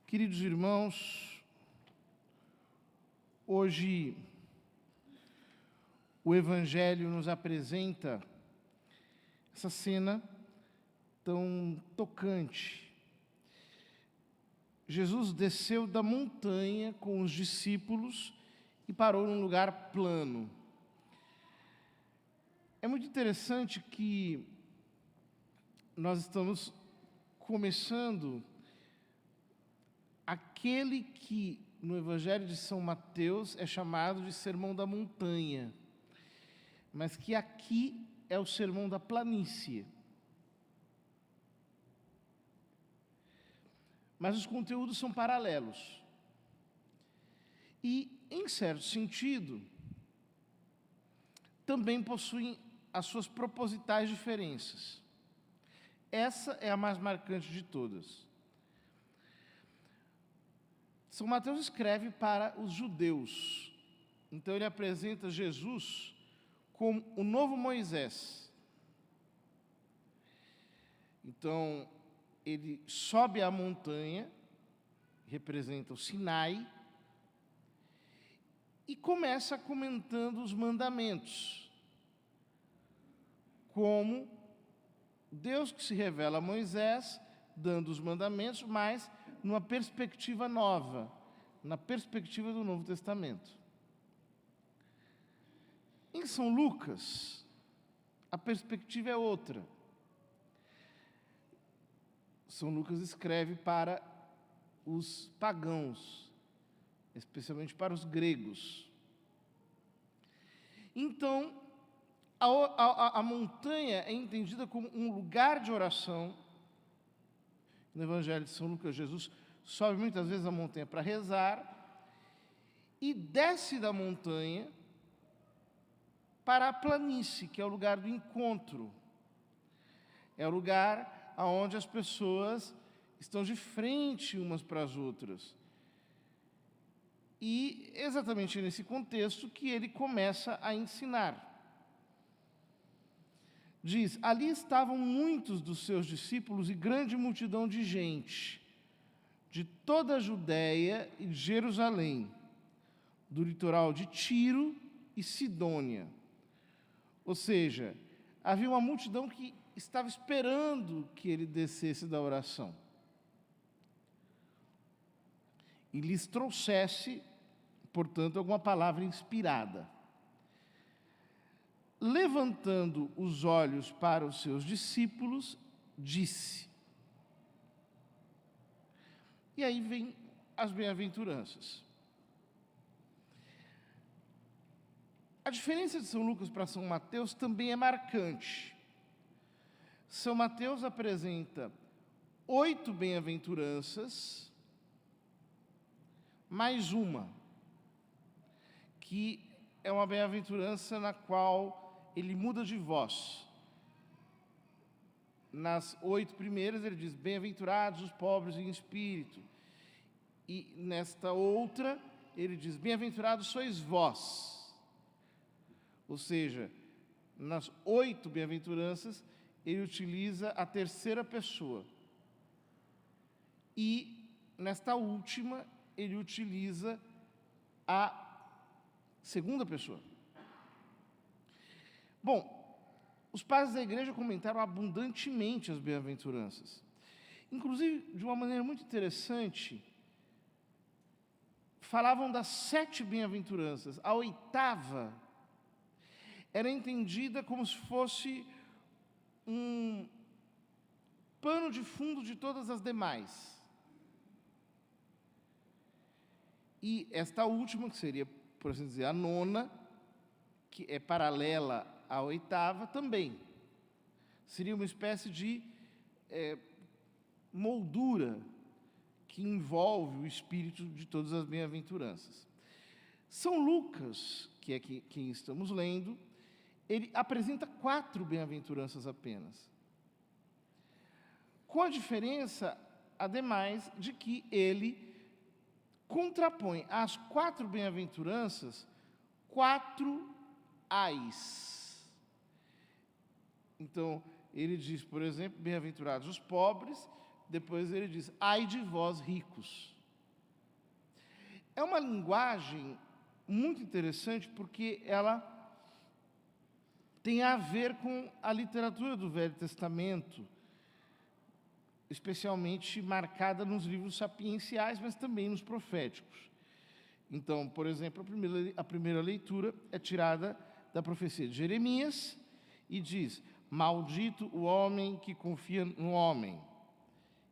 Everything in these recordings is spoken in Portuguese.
Queridos irmãos, hoje o Evangelho nos apresenta essa cena tão tocante. Jesus desceu da montanha com os discípulos e parou num lugar plano. É muito interessante que nós estamos começando aquele que no Evangelho de São Mateus é chamado de Sermão da Montanha, mas que aqui é o Sermão da Planície. Mas os conteúdos são paralelos. E, em certo sentido, também possuem as suas propositais diferenças. Essa é a mais marcante de todas. São Mateus escreve para os judeus. Então ele apresenta Jesus como o novo Moisés. Então ele sobe a montanha, representa o Sinai, e começa comentando os mandamentos, como Deus que se revela a Moisés, dando os mandamentos, mas numa perspectiva nova, na perspectiva do Novo Testamento. Em São Lucas, a perspectiva é outra. São Lucas escreve para os pagãos, especialmente para os gregos. Então, a montanha é entendida como um lugar de oração. No Evangelho de São Lucas, Jesus sobe muitas vezes a montanha para rezar e desce da montanha para a planície, que é o lugar do encontro. É o lugar onde as pessoas estão de frente umas para as outras. E exatamente nesse contexto que ele começa a ensinar. Diz: ali estavam muitos dos seus discípulos e grande multidão de gente, de toda a Judéia e de Jerusalém, do litoral de Tiro e Sidônia. Ou seja, havia uma multidão que estava esperando que ele descesse da oração e lhes trouxesse, portanto, alguma palavra inspirada. Levantando os olhos para os seus discípulos, disse. E aí vem as bem-aventuranças. A diferença de São Lucas para São Mateus também é marcante. São Mateus apresenta 8 bem-aventuranças, mais uma, que é uma bem-aventurança na qual ele muda de voz. Nas 8 primeiras ele diz: bem-aventurados os pobres em espírito. E nesta outra ele diz: bem-aventurados sois vós. Ou seja, nas 8 bem-aventuranças ele utiliza a terceira pessoa. E nesta última ele utiliza a segunda pessoa. Bom, os padres da igreja comentaram abundantemente as bem-aventuranças. Inclusive, de uma maneira muito interessante, falavam das 7 bem-aventuranças. A 8ª era entendida como se fosse um pano de fundo de todas as demais. E esta última, que seria, por assim dizer, a 9ª, que é paralela à 8ª, também seria uma espécie de moldura que envolve o espírito de todas as bem-aventuranças. São Lucas, que é quem estamos lendo, ele apresenta 4 bem-aventuranças apenas. Com a diferença, ademais, de que ele contrapõe às 4 bem-aventuranças 4 ais. Então, ele diz, por exemplo, bem-aventurados os pobres, depois ele diz: ai de vós ricos. É uma linguagem muito interessante porque ela tem a ver com a literatura do Velho Testamento, especialmente marcada nos livros sapienciais, mas também nos proféticos. Então, por exemplo, a primeira leitura é tirada da profecia de Jeremias e diz: maldito o homem que confia no homem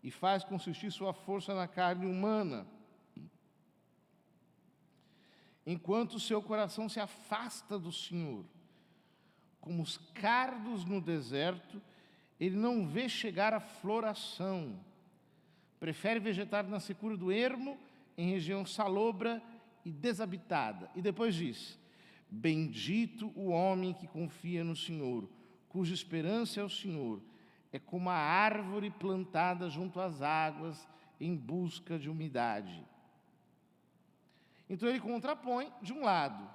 e faz consistir sua força na carne humana, enquanto o seu coração se afasta do Senhor. Como os cardos no deserto, ele não vê chegar a floração. Prefere vegetar na secura do ermo, em região salobra e desabitada. E depois diz: bendito o homem que confia no Senhor, cuja esperança é o Senhor. É como a árvore plantada junto às águas, em busca de umidade. Então ele contrapõe, de um lado,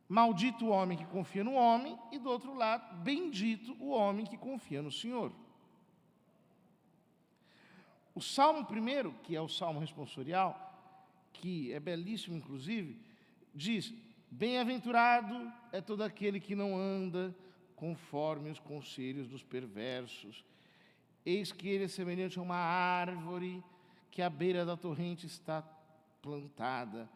maldito o homem que confia no homem, e do outro lado, bendito o homem que confia no Senhor. O Salmo 1, que é o Salmo responsorial, que é belíssimo inclusive, diz: bem-aventurado é todo aquele que não anda conforme os conselhos dos perversos. Eis que ele é semelhante a uma árvore que à beira da torrente está plantada.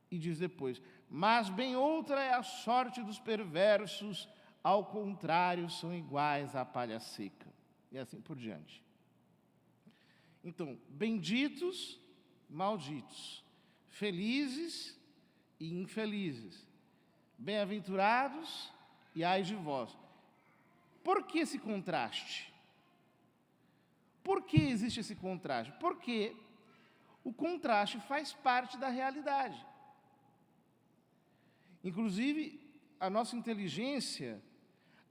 E diz depois: mas bem outra é a sorte dos perversos, ao contrário, são iguais à palha seca. E assim por diante. Então, benditos, malditos, felizes e infelizes, bem-aventurados e ai de vós. Por que esse contraste? Por que existe esse contraste? Porque o contraste faz parte da realidade. Inclusive, a nossa inteligência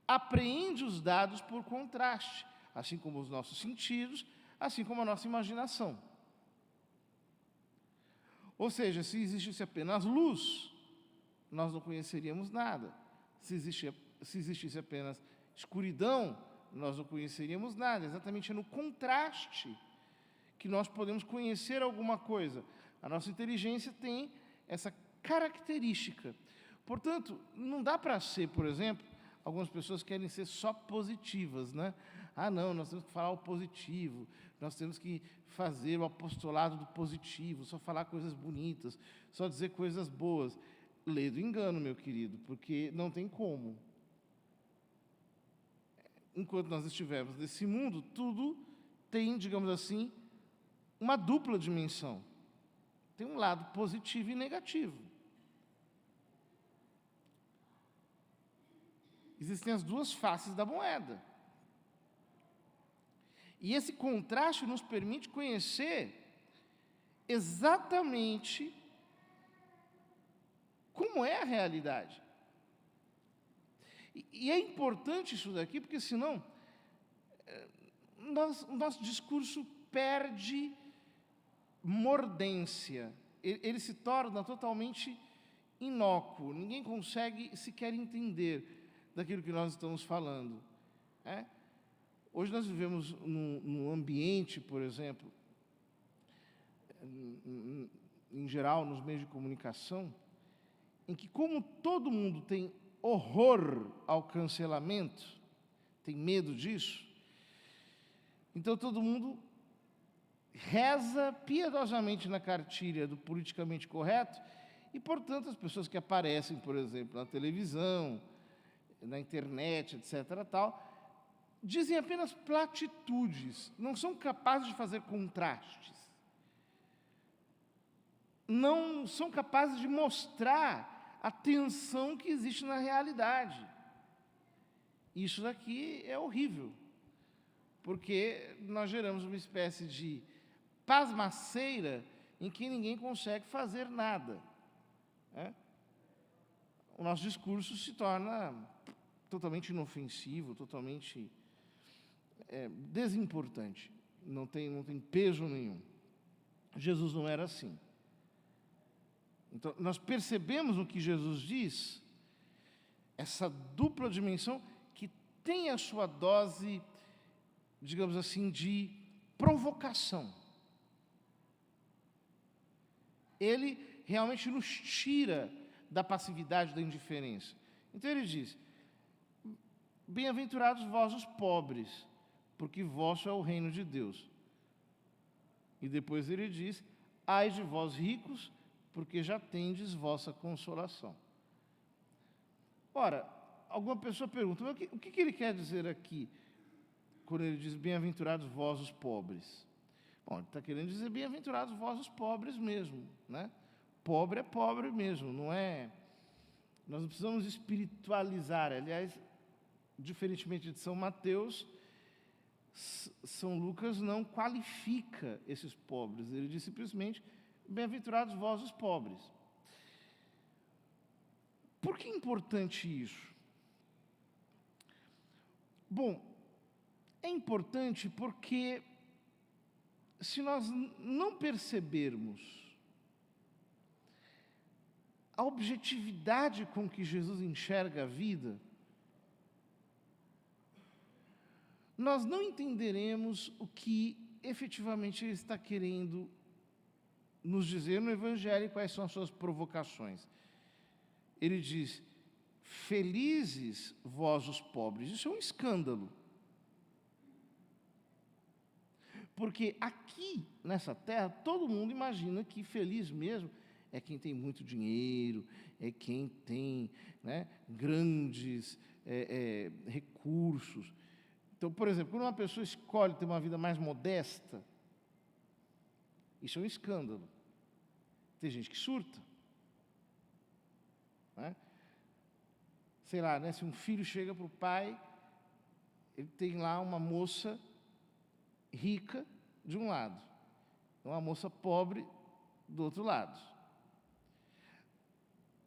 apreende os dados por contraste, assim como os nossos sentidos, assim como a nossa imaginação. Ou seja, se existisse apenas luz, nós não conheceríamos nada. Se existisse apenas escuridão, nós não conheceríamos nada. Exatamente é no contraste que nós podemos conhecer alguma coisa. A nossa inteligência tem essa característica. Portanto, não dá para ser, por exemplo, algumas pessoas querem ser só positivas, né? Ah, não, nós temos que falar o positivo, nós temos que fazer o apostolado do positivo, só falar coisas bonitas, só dizer coisas boas. Lê do engano, meu querido, porque não tem como. Enquanto nós estivermos nesse mundo, tudo tem, digamos assim, uma dupla dimensão. Tem um lado positivo e negativo. Existem as duas faces da moeda. E esse contraste nos permite conhecer exatamente como é a realidade. E é importante isso daqui, porque senão nosso discurso perde mordência. Ele se torna totalmente inócuo. Ninguém consegue sequer entender daquilo que nós estamos falando. Hoje nós vivemos num ambiente, por exemplo, em geral, nos meios de comunicação, em que, como todo mundo tem horror ao cancelamento, tem medo disso, então todo mundo reza piedosamente na cartilha do politicamente correto e, portanto, as pessoas que aparecem, por exemplo, na televisão, na internet, etc., tal, dizem apenas platitudes, não são capazes de fazer contrastes, não são capazes de mostrar a tensão que existe na realidade. Isso daqui é horrível, porque nós geramos uma espécie de pasmaceira em que ninguém consegue fazer nada. O nosso discurso se torna totalmente inofensivo, totalmente desimportante, não tem peso nenhum. Jesus não era assim. Então, nós percebemos no que Jesus diz, essa dupla dimensão que tem a sua dose, digamos assim, de provocação. ele realmente nos tira da passividade, da indiferença. Então ele diz: bem-aventurados vós os pobres, porque vosso é o reino de Deus. E depois ele diz: ai de vós ricos, porque já tendes vossa consolação. Ora, alguma pessoa pergunta: mas o que ele quer dizer aqui, quando ele diz bem-aventurados vós os pobres? Bom, ele está querendo dizer bem-aventurados vós os pobres mesmo, né? Pobre é pobre mesmo, não é... Nós não precisamos espiritualizar. Aliás, diferentemente de São Mateus, São Lucas não qualifica esses pobres. Ele diz simplesmente: bem-aventurados vós os pobres. Por que é importante isso? Bom, é importante porque se nós não percebermos a objetividade com que Jesus enxerga a vida, nós não entenderemos o que efetivamente ele está querendo nos dizer no Evangelho e quais são as suas provocações. Ele diz: felizes vós os pobres. Isso é um escândalo. Porque aqui, nessa terra, todo mundo imagina que feliz mesmo é quem tem muito dinheiro, é quem tem, né, grandes recursos. Então, por exemplo, quando uma pessoa escolhe ter uma vida mais modesta, isso é um escândalo. Tem gente que surta. Né? Sei lá, né, se um filho chega para o pai, ele tem lá uma moça rica de um lado, uma moça pobre do outro lado.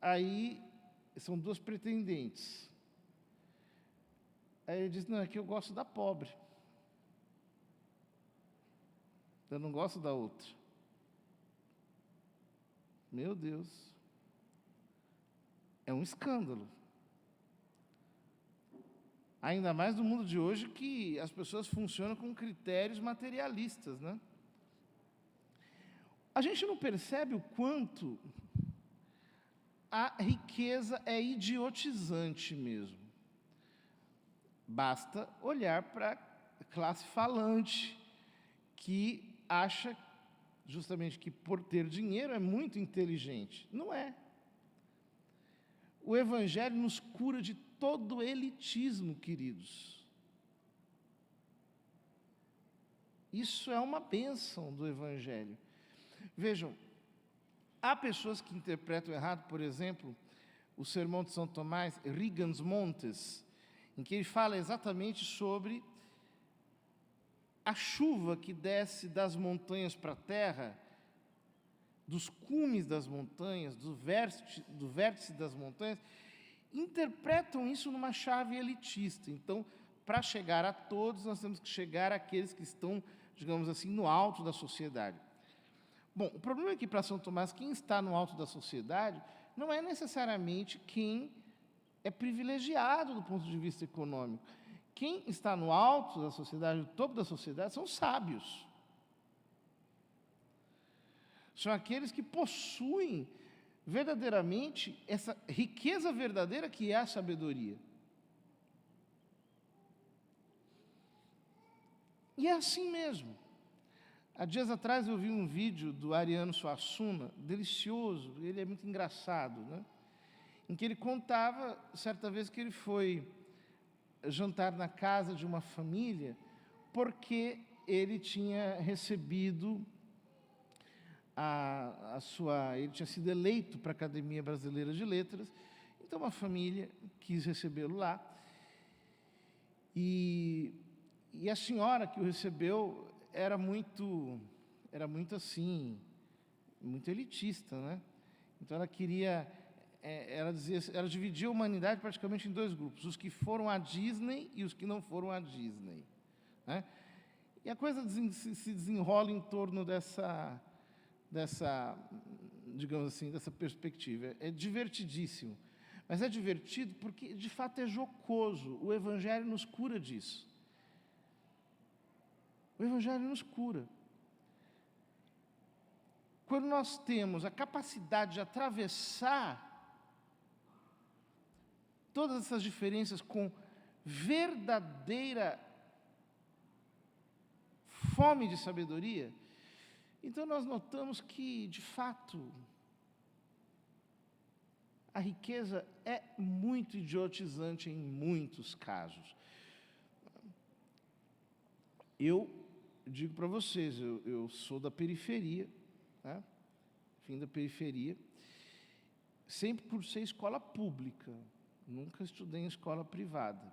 Aí são duas pretendentes. Aí ele diz: não, é que eu gosto da pobre. Eu não gosto da outra. Meu Deus. É um escândalo. Ainda mais no mundo de hoje, que as pessoas funcionam com critérios materialistas, né? A gente não percebe o quanto a riqueza é idiotizante mesmo. Basta olhar para a classe falante, que acha justamente que por ter dinheiro é muito inteligente. Não é. O Evangelho nos cura de todo elitismo, queridos. Isso é uma bênção do Evangelho. Vejam, há pessoas que interpretam errado, por exemplo, o Sermão de São Tomás, Rigans Montes, em que ele fala exatamente sobre a chuva que desce das montanhas para a terra, dos cumes das montanhas, do vértice das montanhas, interpretam isso numa chave elitista. Então, para chegar a todos, nós temos que chegar àqueles que estão, digamos assim, no alto da sociedade. Bom, o problema é que, para São Tomás, quem está no alto da sociedade não é necessariamente quem é privilegiado do ponto de vista econômico. Quem está no alto da sociedade, no topo da sociedade, são sábios. São aqueles que possuem verdadeiramente essa riqueza verdadeira que é a sabedoria. E é assim mesmo. Há dias atrás eu vi um vídeo do Ariano Suassuna, delicioso, ele é muito engraçado, né? Em que ele contava, certa vez, que ele foi jantar na casa de uma família, porque ele tinha recebido ele tinha sido eleito para a Academia Brasileira de Letras, então uma família quis recebê-lo lá, e a senhora que o recebeu era muito assim, muito elitista, né? Então ela queria, ela dividia a humanidade praticamente em dois grupos: os que foram à Disney e os que não foram à Disney, né? E a coisa se desenrola em torno dessa, digamos assim, dessa perspectiva. É divertidíssimo, mas é divertido porque, de fato, é jocoso. O Evangelho nos cura disso. O Evangelho nos cura. quando nós temos a capacidade de atravessar todas essas diferenças com verdadeira fome de sabedoria, então nós notamos que, de fato, a riqueza é muito idiotizante em muitos casos. Eu digo para vocês, eu sou da periferia, né? Vim da periferia, sempre por ser escola pública, nunca estudei em escola privada.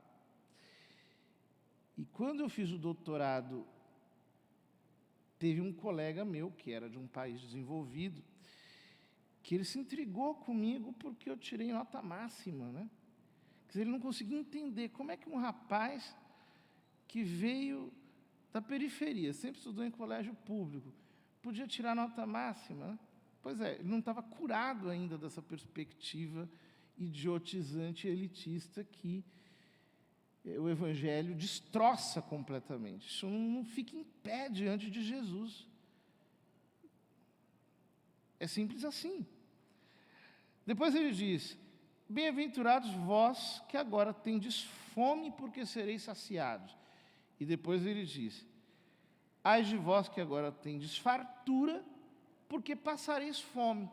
E quando eu fiz o doutorado, teve um colega meu, que era de um país desenvolvido, que ele se intrigou comigo porque eu tirei nota máxima, né? Quer dizer, ele não conseguia entender como é que um rapaz que veio da periferia, sempre estudou em colégio público, podia tirar nota máxima, né? Pois é, ele não estava curado ainda dessa perspectiva idiotizante e elitista que o Evangelho destroça completamente. Isso não fica em pé diante de Jesus. É simples assim. Depois ele diz: bem-aventurados vós que agora tendes fome, porque sereis saciados. E depois ele diz: ai de vós que agora tendes fartura, porque passareis fome.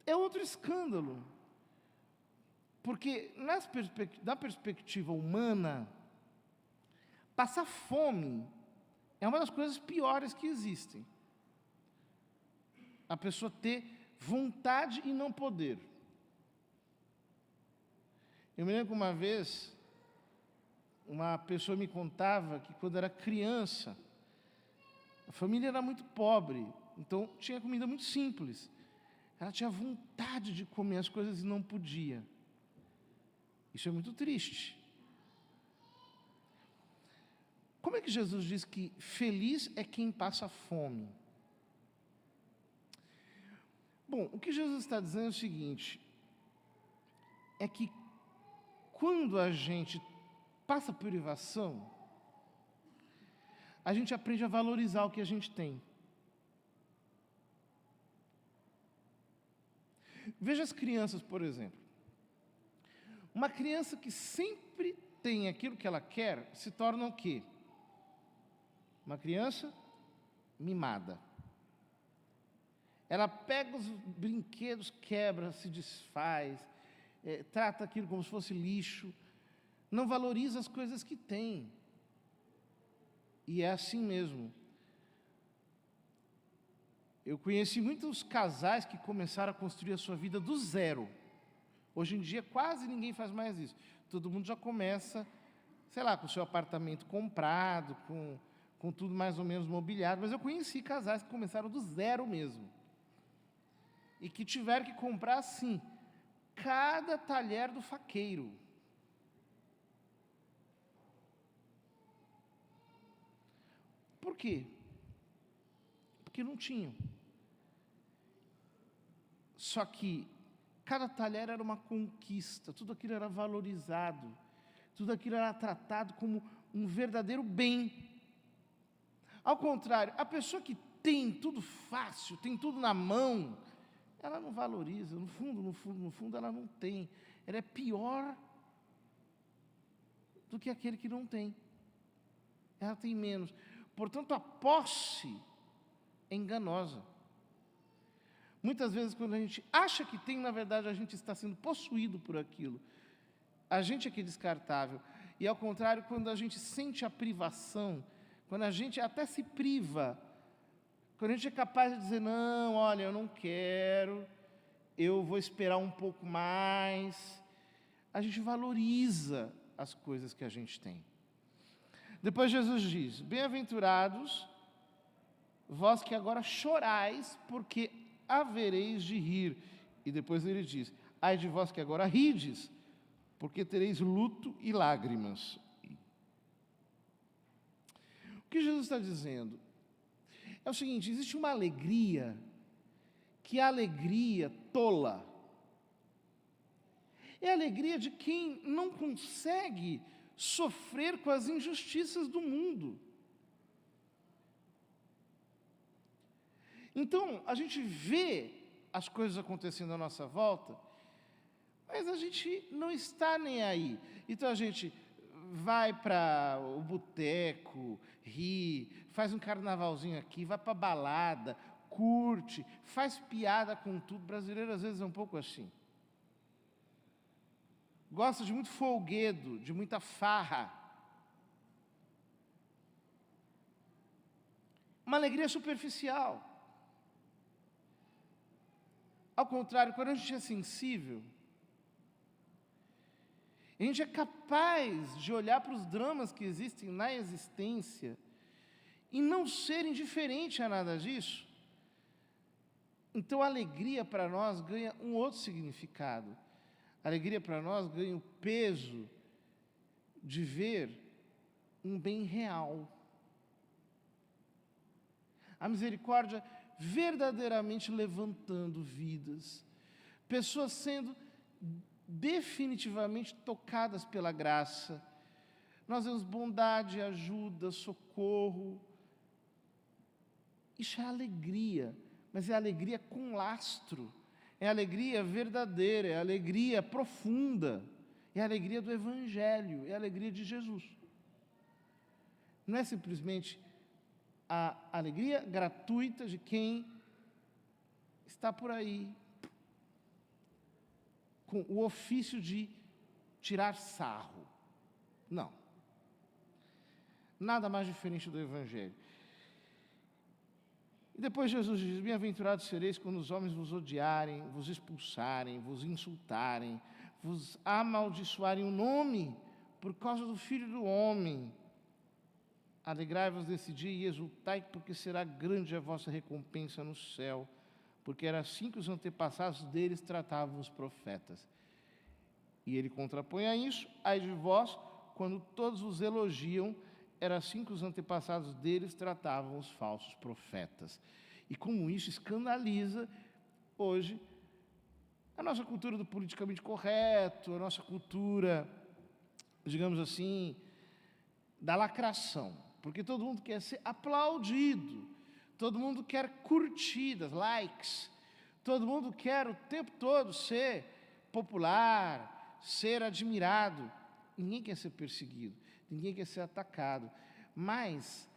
É outro escândalo. Porque, da perspectiva humana, passar fome é uma das coisas piores que existem. A pessoa ter vontade e não poder. Eu me lembro que uma vez, uma pessoa me contava que quando era criança, a família era muito pobre, então tinha comida muito simples. Ela tinha vontade de comer as coisas e não podia. Isso é muito triste. Como é que Jesus diz que feliz é quem passa fome? Bom, o que Jesus está dizendo é o seguinte, é que quando a gente passa por privação, a gente aprende a valorizar o que a gente tem. Veja as crianças, por exemplo. Uma criança que sempre tem aquilo que ela quer, se torna o quê? Uma criança mimada. Ela pega os brinquedos, quebra, se desfaz, trata aquilo como se fosse lixo, não valoriza as coisas que tem. E é assim mesmo. Eu conheci muitos casais que começaram a construir a sua vida do zero. Hoje em dia quase ninguém faz mais isso. Todo mundo já começa, sei lá, com o seu apartamento comprado, com tudo mais ou menos mobiliado. Mas eu conheci casais que começaram do zero mesmo. E que tiveram que comprar, assim, cada talher do faqueiro. Por quê? Porque não tinham. Só que cada talher era uma conquista, tudo aquilo era valorizado, tudo aquilo era tratado como um verdadeiro bem. Ao contrário, a pessoa que tem tudo fácil, tem tudo na mão, ela não valoriza, no fundo ela não tem. Ela é pior do que aquele que não tem. Ela tem menos. Portanto, a posse é enganosa. Muitas vezes, quando a gente acha que tem, na verdade, a gente está sendo possuído por aquilo. A gente é que é descartável. E, ao contrário, quando a gente sente a privação, quando a gente até se priva, quando a gente é capaz de dizer, não, olha, eu não quero, eu vou esperar um pouco mais, a gente valoriza as coisas que a gente tem. Depois Jesus diz, bem-aventurados vós que agora chorais, porque havereis de rir. E depois ele diz, ai de vós que agora rides, porque tereis luto e lágrimas. O que Jesus está dizendo é o seguinte, existe uma alegria, que é a alegria tola. É a alegria de quem não consegue sofrer com as injustiças do mundo. Então, a gente vê as coisas acontecendo à nossa volta, mas a gente não está nem aí. Então, a gente vai para o boteco, ri, faz um carnavalzinho aqui, vai para a balada, curte, faz piada com tudo. O brasileiro, às vezes, é um pouco assim. Gosta de muito folguedo, de muita farra. Uma alegria superficial. Ao contrário, quando a gente é sensível, a gente é capaz de olhar para os dramas que existem na existência e não ser indiferente a nada disso. Então, a alegria para nós ganha um outro significado. A alegria para nós ganha o peso de ver um bem real. A misericórdia verdadeiramente levantando vidas, pessoas sendo definitivamente tocadas pela graça. Nós vemos bondade, ajuda, socorro. Isso é alegria, mas é alegria com lastro, é alegria verdadeira, é alegria profunda, é a alegria do Evangelho, é a alegria de Jesus. Não é simplesmente a alegria gratuita de quem está por aí com o ofício de tirar sarro. Não. Nada mais diferente do Evangelho. E depois Jesus diz: bem-aventurados sereis quando os homens vos odiarem, vos expulsarem, vos insultarem, vos amaldiçoarem o nome por causa do Filho do Homem. Alegrai-vos nesse dia e exultai, porque será grande a vossa recompensa no céu, porque era assim que os antepassados deles tratavam os profetas. E ele contrapõe a isso: ai de vós, quando todos os elogiam, era assim que os antepassados deles tratavam os falsos profetas. E como isso escandaliza hoje a nossa cultura do politicamente correto, a nossa cultura, digamos assim, da lacração. Porque todo mundo quer ser aplaudido, todo mundo quer curtidas, likes, todo mundo quer o tempo todo ser popular, ser admirado. Ninguém quer ser perseguido, ninguém quer ser atacado, mas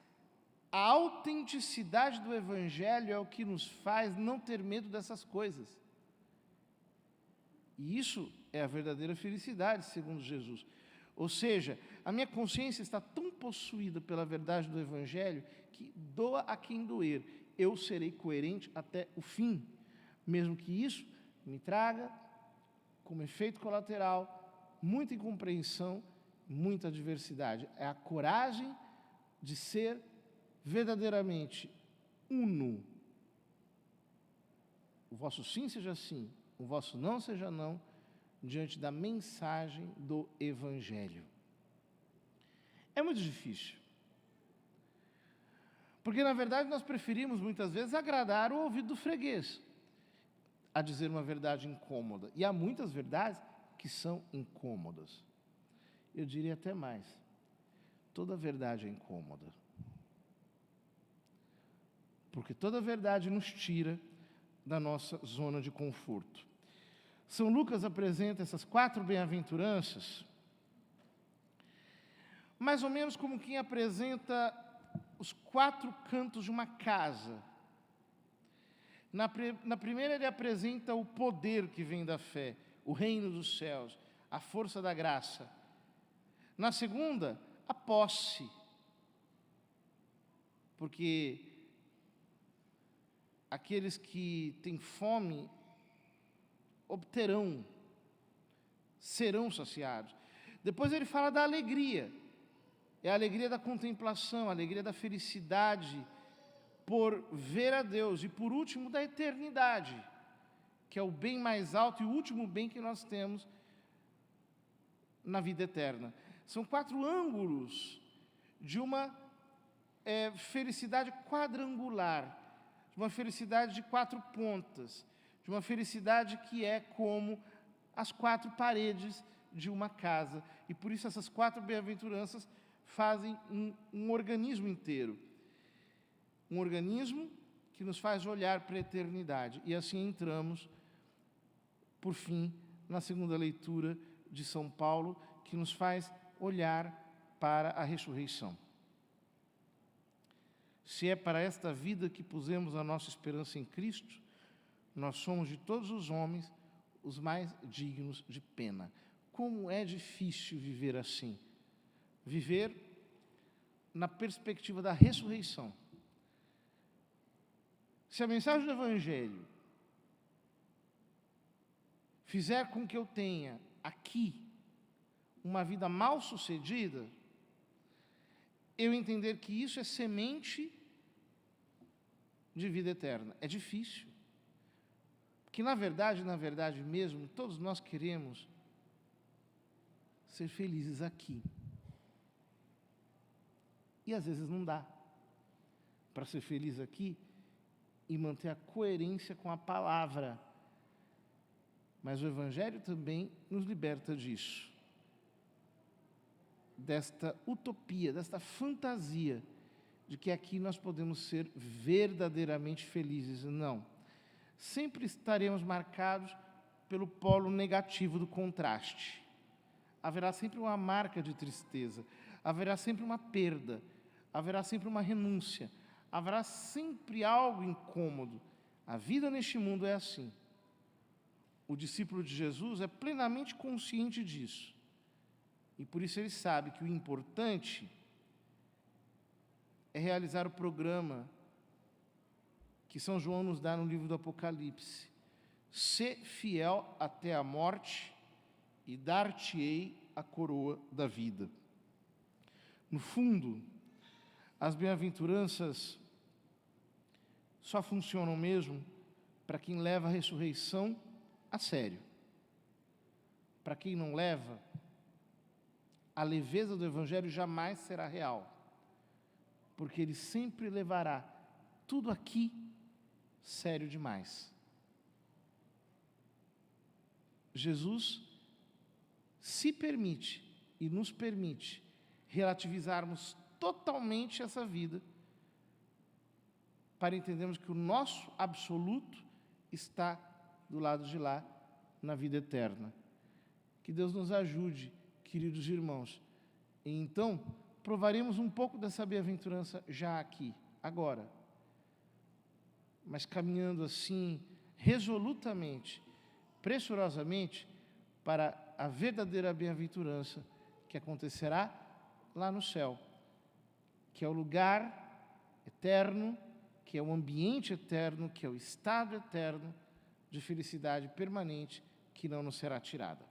a autenticidade do Evangelho é o que nos faz não ter medo dessas coisas. E isso é a verdadeira felicidade, segundo Jesus. Ou seja, a minha consciência está tão possuída pela verdade do Evangelho que doa a quem doer, eu serei coerente até o fim, mesmo que isso me traga, como efeito colateral, muita incompreensão, muita adversidade. É a coragem de ser verdadeiramente uno. O vosso sim seja sim, o vosso não seja não, diante da mensagem do Evangelho. É muito difícil. Porque, na verdade, nós preferimos, muitas vezes, agradar o ouvido do freguês a dizer uma verdade incômoda. E há muitas verdades que são incômodas. Eu diria até mais. Toda verdade é incômoda. Porque toda verdade nos tira da nossa zona de conforto. São Lucas apresenta essas 4 bem-aventuranças, mais ou menos como quem apresenta os 4 cantos de uma casa. Na primeira ele apresenta o poder que vem da fé, o reino dos céus, a força da graça. Na segunda, a posse, porque aqueles que têm fome obterão, serão saciados. Depois ele fala da alegria, é a alegria da contemplação, a alegria da felicidade por ver a Deus. E por último, da eternidade, que é o bem mais alto e o último bem que nós temos na vida eterna. São 4 ângulos de uma felicidade quadrangular, de uma felicidade de 4 pontas, de uma felicidade que é como as 4 paredes de uma casa. E por isso essas 4 bem-aventuranças fazem um organismo inteiro. Um organismo que nos faz olhar para a eternidade. E assim entramos, por fim, na segunda leitura de São Paulo, que nos faz olhar para a ressurreição. Se é para esta vida que pusemos a nossa esperança em Cristo, nós somos de todos os homens os mais dignos de pena. Como é difícil viver assim. Viver na perspectiva da ressurreição. Se a mensagem do Evangelho fizer com que eu tenha aqui uma vida mal sucedida, eu entender que isso é semente de vida eterna. É difícil. Porque na verdade mesmo, todos nós queremos ser felizes aqui. E às vezes não dá para ser feliz aqui e manter a coerência com a palavra. Mas o Evangelho também nos liberta disso. Desta utopia, desta fantasia de que aqui nós podemos ser verdadeiramente felizes. Não. Sempre estaremos marcados pelo polo negativo do contraste. Haverá sempre uma marca de tristeza, haverá sempre uma perda, haverá sempre uma renúncia, haverá sempre algo incômodo. A vida neste mundo é assim. O discípulo de Jesus é plenamente consciente disso. E por isso ele sabe que o importante é realizar o programa que São João nos dá no livro do Apocalipse. Sê fiel até a morte e dar-te-ei a coroa da vida. No fundo, as bem-aventuranças só funcionam mesmo para quem leva a ressurreição a sério. Para quem não leva, a leveza do Evangelho jamais será real, porque ele sempre levará tudo aqui sério demais. Jesus se permite e nos permite relativizarmos totalmente essa vida para entendermos que o nosso absoluto está do lado de lá, na vida eterna. Que Deus nos ajude, queridos irmãos. E então, provaremos um pouco dessa bem-aventurança já aqui, agora. Mas caminhando assim, resolutamente, pressurosamente, para a verdadeira bem-aventurança que acontecerá lá no céu, que é o lugar eterno, que é o ambiente eterno, que é o estado eterno de felicidade permanente que não nos será tirada.